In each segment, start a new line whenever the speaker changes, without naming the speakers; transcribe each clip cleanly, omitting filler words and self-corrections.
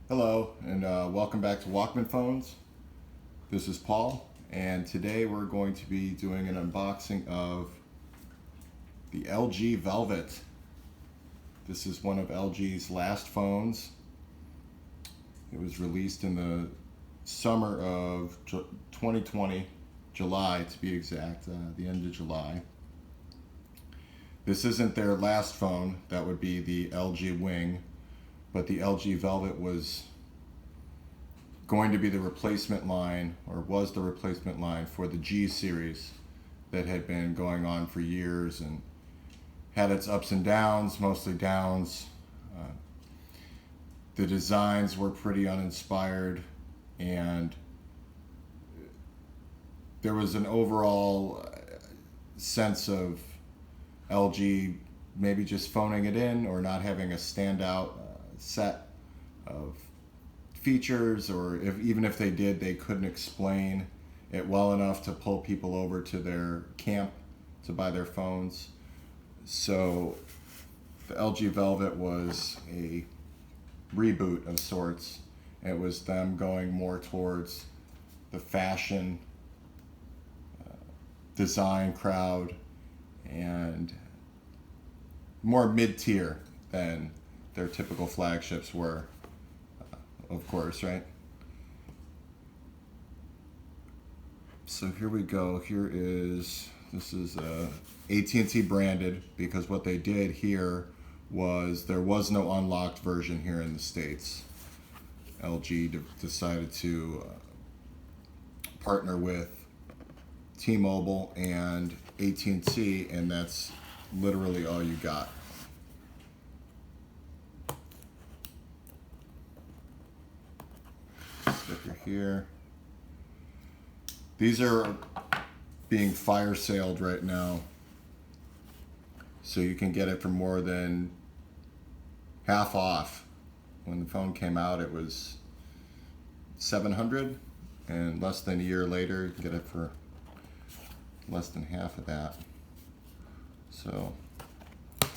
Hello, and welcome back to Walkman Phones. This is Paul, and today we're going to be doing an unboxing of the LG Velvet. This is one of LG's last phones. It was released in the summer of 2020, July to be exact, the end of July. This isn't their last phone, that would be the LG Wing. But the LG Velvet was going to be the replacement line, or was the replacement line for the G series that had been going on for years and had its ups and downs, mostly downs. The designs were pretty uninspired, and there was an overall sense of LG maybe just phoning it in or not having a standout set of features, or even if they did, they couldn't explain it well enough to pull people over to their camp to buy their phones. So the LG Velvet was a reboot of sorts. It was them going more towards the fashion design crowd and more mid-tier than their typical flagships were, of course, right? So here we go. This is AT&T branded, because what they did here was there was no unlocked version here in the States. LG decided to partner with T-Mobile and AT&T, and that's literally all you got. Sticker here. These are being fire saled right now, so you can get it for more than half off. When the phone came out, it was $700, and less than a year later you can get it for less than half of that. So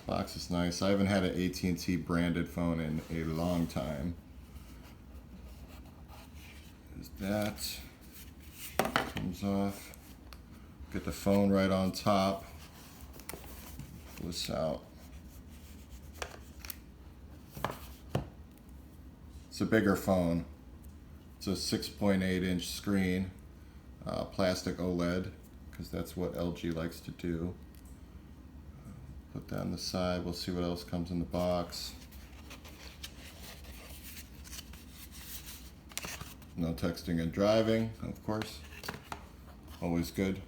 box is nice. I haven't had an AT&T branded phone in a long time. That comes off. Get the phone right on top. Pull this out. It's a bigger phone. It's a 6.8-inch screen, plastic OLED, because that's what LG likes to do. Put that on the side. We'll see what else comes in the box. No texting and driving, of course. Always good.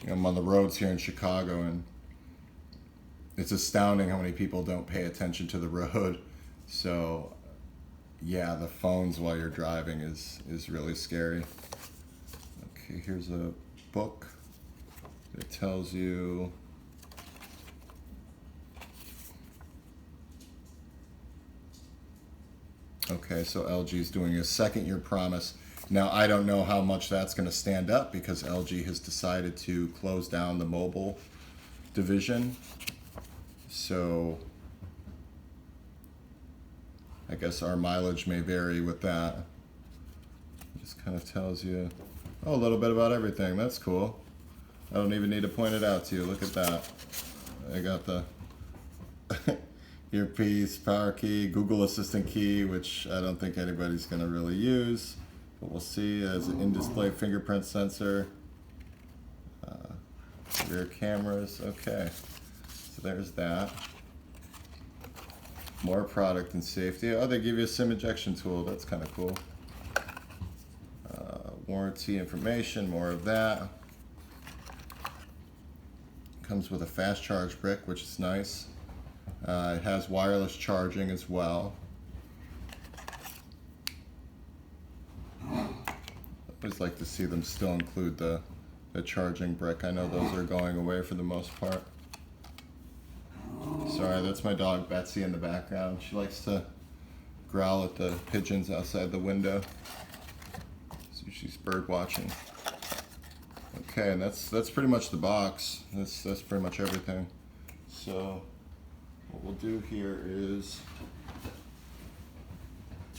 I'm on the roads here in Chicago, and it's astounding how many people don't pay attention to the road. So, yeah, the phones while you're driving is really scary. Okay, here's a book that tells you okay, so LG is doing a second-year promise. Now, I don't know how much that's going to stand up, because LG has decided to close down the mobile division. So I guess our mileage may vary with that. It just kind of tells you a little bit about everything. That's cool. I don't even need to point it out to you. Look at that. I got the earpiece, power key, Google Assistant key, which I don't think anybody's going to really use, but we'll see. As an in-display fingerprint sensor, rear cameras. Okay, so there's that. More product and safety. Oh, they give you a SIM ejection tool. That's kind of cool. Warranty information, more of that. Comes with a fast charge brick, which is nice. It has wireless charging as well. I always like to see them still include the charging brick. I know those are going away for the most part. Sorry, that's my dog Betsy in the background. She likes to growl at the pigeons outside the window. So she's bird watching. Okay, and that's pretty much the box. That's pretty much everything. So what we'll do here is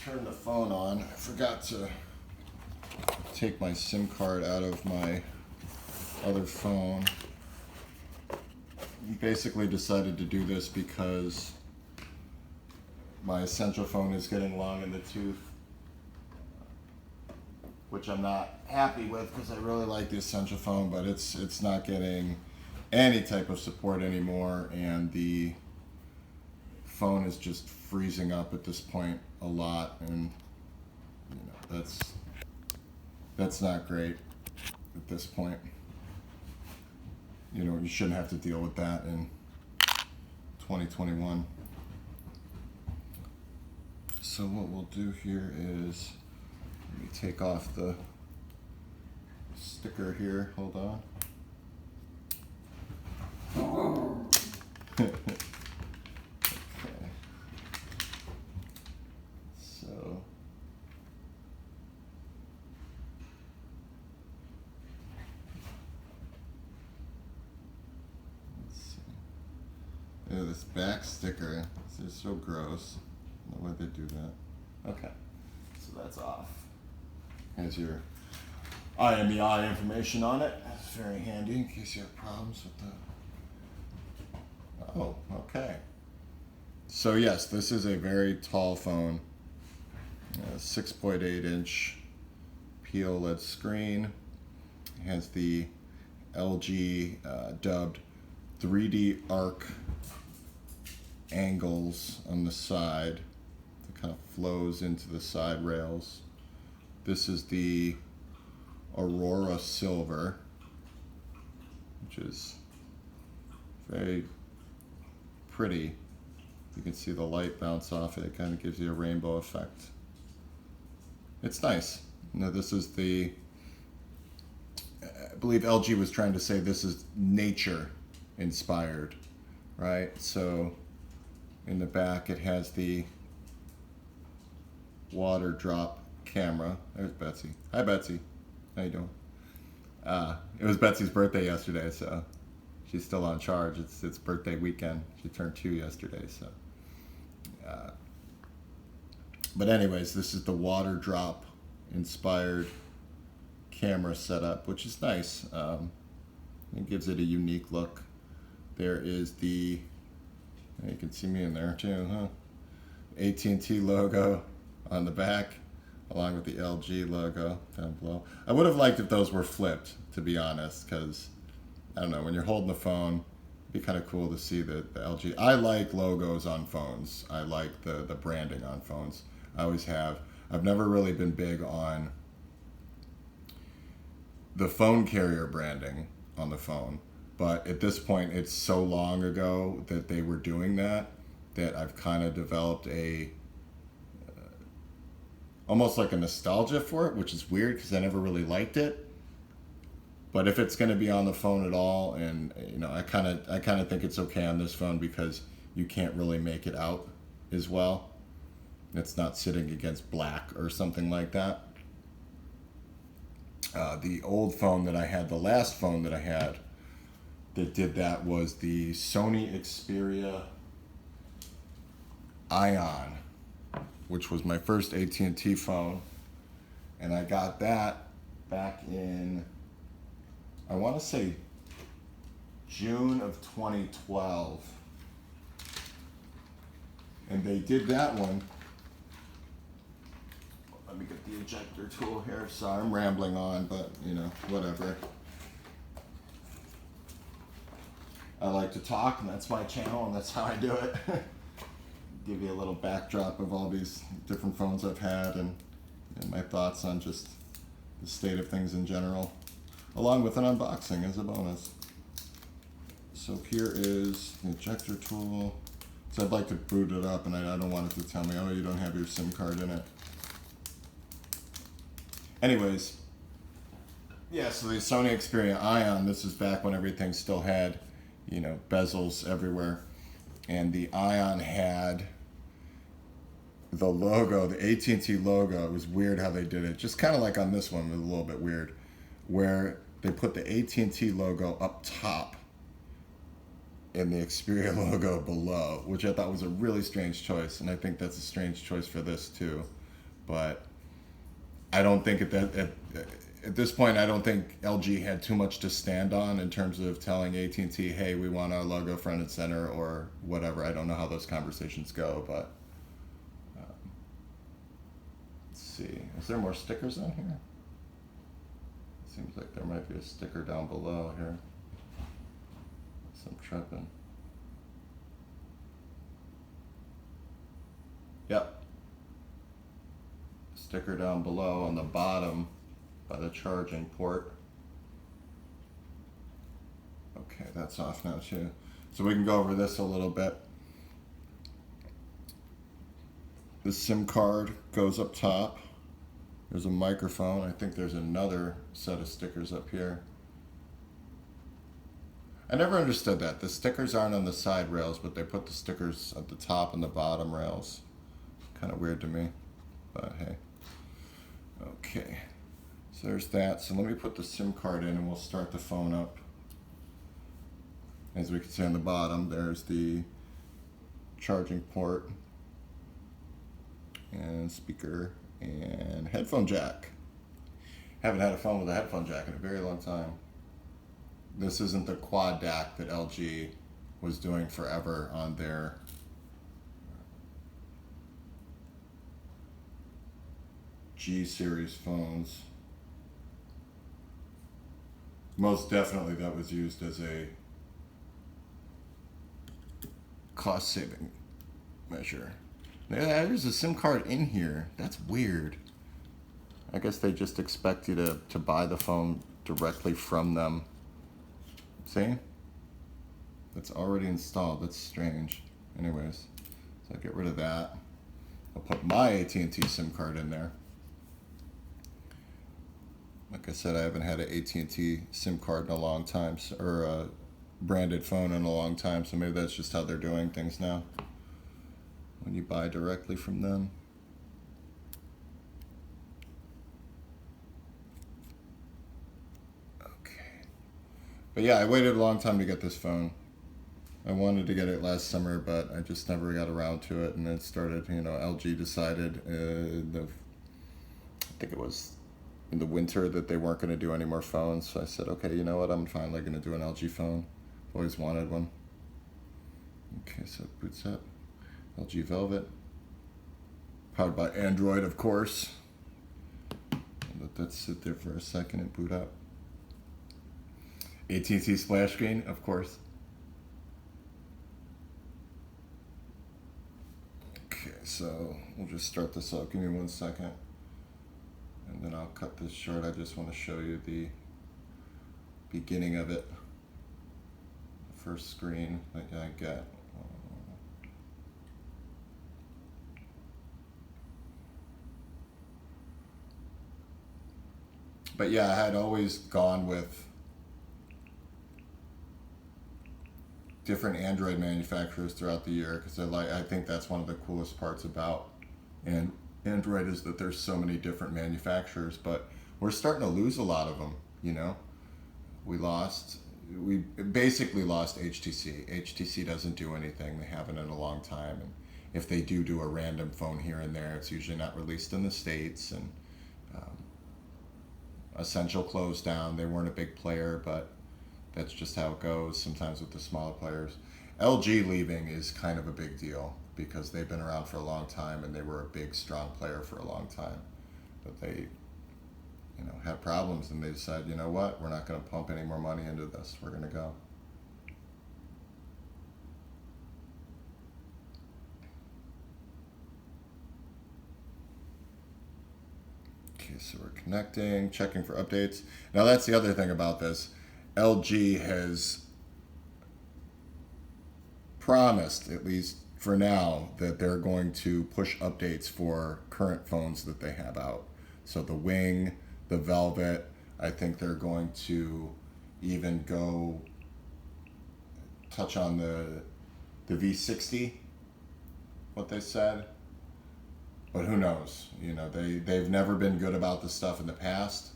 turn the phone on. I forgot to take my SIM card out of my other phone. Basically decided to do this because my Essential phone is getting long in the tooth, which I'm not happy with because I really like the Essential phone, but it's not getting any type of support anymore, and the phone is just freezing up at this point a lot, and you know that's not great at this point. You know, you shouldn't have to deal with that in 2021. So what we'll do here is, let me take off the sticker here. Hold on. Okay. So let's see. Oh, this back sticker. This is so gross. I don't know why they do that. Okay. So that's off. Here's your IMEI information on it. That's very handy in case you have problems with the. Oh, okay. So yes, this is a very tall phone. 6.8 inch POLED screen. It has the LG dubbed 3D arc angles on the side that kind of flows into the side rails. This is the Aurora Silver, which is very pretty. You can see the light bounce off it. It kind of gives you a rainbow effect. It's nice. Now this is the, I believe LG was trying to say this is nature inspired, right? So in the back it has the water drop camera. There's Betsy. Hi Betsy. How you doing? It was Betsy's birthday yesterday, so she's still on charge. It's birthday weekend. She turned 2 yesterday, so. But anyways, this is the water drop inspired camera setup, which is nice. It gives it a unique look. There is the, you can see me in there too, huh? AT&T logo on the back, along with the LG logo down below. I would have liked if those were flipped, to be honest, because I don't know, when you're holding the phone, it'd be kind of cool to see the LG. I like logos on phones. I like the branding on phones. I always have. I've never really been big on the phone carrier branding on the phone. But at this point, it's so long ago that they were doing that I've kind of developed a almost like a nostalgia for it, which is weird because I never really liked it. But if it's going to be on the phone at all, and you know, I kind of think it's okay on this phone because you can't really make it out as well. It's not sitting against black or something like that. The old phone that I had, the last phone that I had that did that was the Sony Xperia Ion, which was my first AT&T phone, and I got that back in, I want to say June of 2012, and they did that one. Let me get the ejector tool here. Sorry, I'm rambling on, but you know, whatever. I like to talk, and that's my channel, and that's how I do it. Give you a little backdrop of all these different phones I've had, and my thoughts on just the state of things in general, along with an unboxing as a bonus. So here is the ejector tool. So I'd like to boot it up, and I don't want it to tell me, oh, you don't have your SIM card in it. Anyways, yeah, so the Sony Xperia Ion, this is back when everything still had, you know, bezels everywhere. And the Ion had the logo, the AT&T logo. It was weird how they did it. Just kind of like on this one, it was a little bit weird, where they put the AT&T logo up top and the Xperia logo below, which I thought was a really strange choice. And I think that's a strange choice for this too. But I don't think at this point, I don't think LG had too much to stand on in terms of telling AT&T, hey, we want our logo front and center or whatever. I don't know how those conversations go, but let's see. Is there more stickers on here? Seems like there might be a sticker down below here. Some tripping. Yep. Sticker down below on the bottom by the charging port. Okay, that's off now too. So we can go over this a little bit. The SIM card goes up top. There's a microphone. I think there's another set of stickers up here. I never understood that. The stickers aren't on the side rails, but they put the stickers at the top and the bottom rails. Kind of weird to me, but hey. Okay, so there's that. So let me put the SIM card in and we'll start the phone up. As we can see on the bottom, there's the charging port and speaker and headphone jack. Haven't had a phone with a headphone jack in a very long time. This isn't the quad DAC that LG was doing forever on their G series phones. Most definitely that was used as a cost saving measure. There's a SIM card in here. That's weird. I guess they just expect you to buy the phone directly from them. See? That's already installed. That's strange. Anyways, so I'll get rid of that. I'll put my AT&T SIM card in there. Like I said, I haven't had an AT&T SIM card in a long time, or a branded phone in a long time, so maybe that's just how they're doing things now, when you buy directly from them. Okay. But yeah, I waited a long time to get this phone. I wanted to get it last summer, but I just never got around to it, and it started, LG decided, I think it was in the winter, that they weren't going to do any more phones. So I said, okay, you know what, I'm finally going to do an LG phone. Always wanted one. Okay, so it boots up. LG Velvet. Powered by Android, of course. Let that sit there for a second and boot up. AT&T splash screen, of course. Okay, so we'll just start this up. Give me 1 second. And then I'll cut this short. I just want to show you the beginning of it. The first screen that I get. But yeah, I had always gone with different Android manufacturers throughout the year because I think that's one of the coolest parts about Android is that there's so many different manufacturers, but we're starting to lose a lot of them, We basically lost HTC. HTC doesn't do anything. They haven't in a long time. And if they do a random phone here and there, it's usually not released in the States. And Essential closed down. They weren't a big player, but that's just how it goes sometimes with the smaller players. LG leaving is kind of a big deal because they've been around for a long time and they were a big, strong player for a long time. But they, had problems and they decided, you know what, we're not going to pump any more money into this. We're going to go. Okay, so we're connecting, checking for updates. Now that's the other thing about this. LG has promised, at least for now, that they're going to push updates for current phones that they have out. So the Wing, the Velvet, I think they're going to even go touch on the V60, what they said. But who knows? They've never been good about this stuff in the past.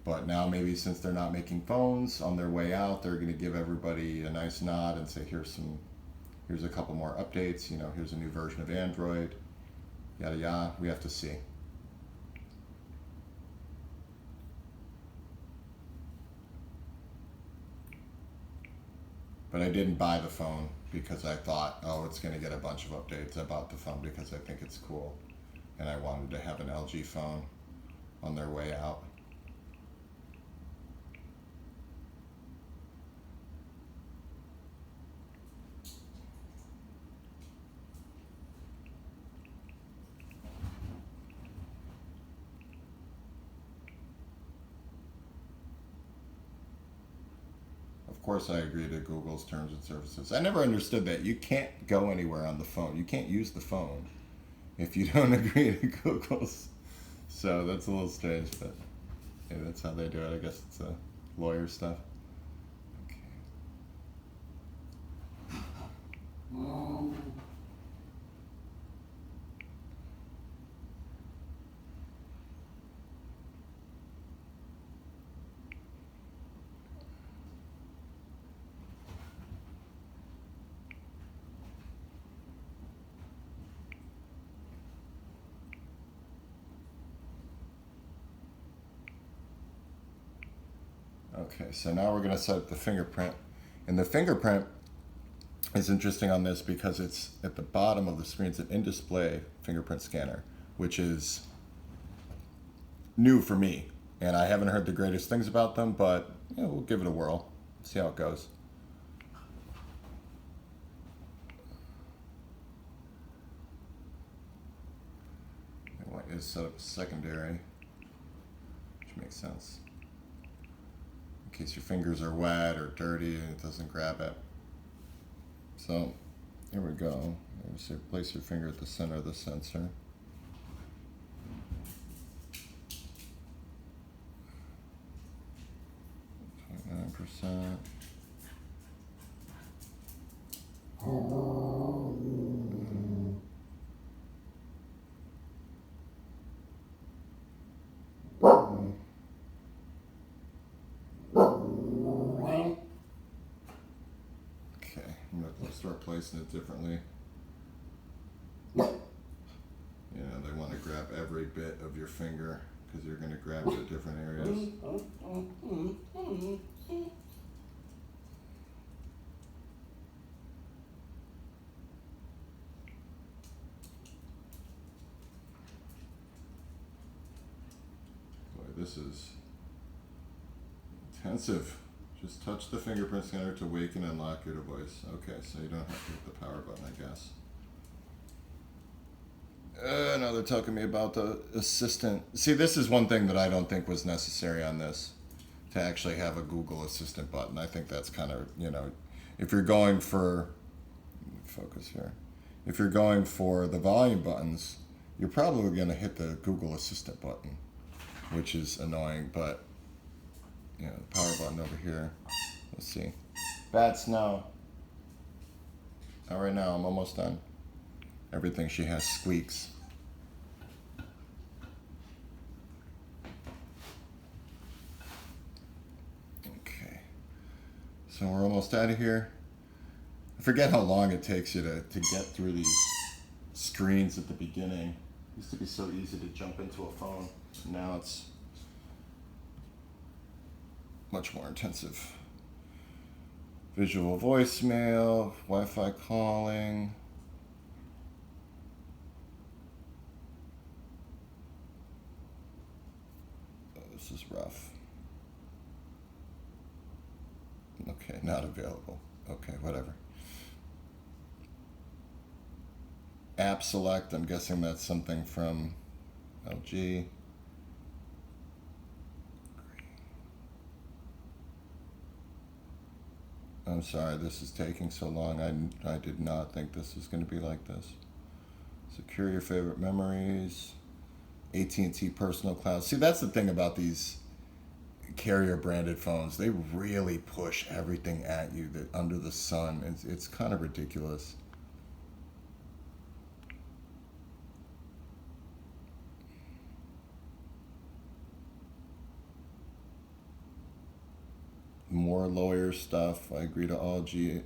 But now maybe since they're not making phones on their way out, they're going to give everybody a nice nod and say, here's a couple more updates. Here's a new version of Android. Yada yada. We have to see. But I didn't buy the phone because I thought, oh, it's going to get a bunch of updates. I bought the phone because I think it's cool. And I wanted to have an LG phone on their way out. Of course, I agree to Google's terms and services. I never understood that. You can't go anywhere on the phone. You can't use the phone if you don't agree to Google's. So that's a little strange, but yeah, that's how they do it. I guess it's lawyer stuff. Okay. Okay, so now we're going to set up the fingerprint. And the fingerprint is interesting on this because it's at the bottom of the screen. It's an in-display fingerprint scanner, which is new for me. And I haven't heard the greatest things about them, but we'll give it a whirl, see how it goes. I want you to set up a secondary, which makes sense. In case your fingers are wet or dirty and it doesn't grab it. So here we go. So place your finger at the center of the sensor. %. Start placing it differently. They want to grab every bit of your finger because you're going to grab it at different areas. Boy, this is intensive. Just touch the fingerprint scanner to wake and unlock your device. Okay, so you don't have to hit the power button, I guess. Now they're talking to me about the assistant. See, this is one thing that I don't think was necessary on this, to actually have a Google Assistant button. I think that's kind of, if you're going for, focus here. If you're going for the volume buttons, you're probably going to hit the Google Assistant button, which is annoying, but the power button over here. Let's see. Bad snow. All right, now I'm almost done. Everything she has squeaks. Okay. So we're almost out of here. I forget how long it takes you to get through these screens at the beginning. It used to be so easy to jump into a phone. Now it's much more intensive. Visual voicemail, Wi-Fi calling. Oh, this is rough. Okay, not available. Okay, whatever. App select, I'm guessing that's something from LG. I'm sorry this is taking so long. I did not think this was going to be like this. Secure your favorite memories. AT&T Personal Cloud. See, that's the thing about these carrier branded phones. They really push everything at you that under the sun. It's kind of ridiculous. More lawyer stuff. I agree to all LG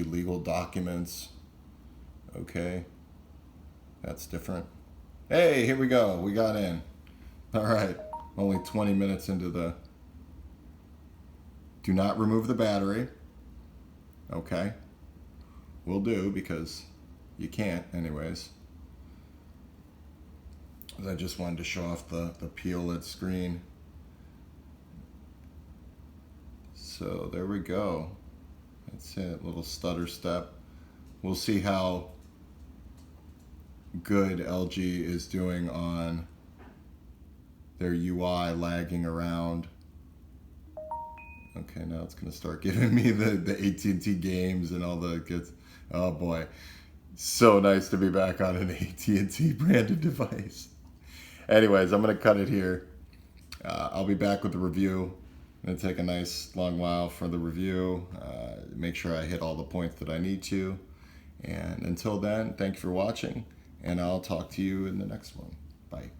legal documents. Okay. That's different. Hey, here we go. We got in. All right. Only 20 minutes into the... Do not remove the battery. Okay, will do, because you can't anyways. I just wanted to show off the POLED screen. So there we go. That's it, little stutter step. We'll see how good LG is doing on their UI lagging around. Okay, now it's gonna start giving me the AT&T games and all the good. Oh boy, so nice to be back on an AT&T branded device. Anyways, I'm gonna cut it here. I'll be back with the review. I'm gonna take a nice long while for the review. Make sure I hit all the points that I need to. And until then, thank you for watching, and I'll talk to you in the next one. Bye.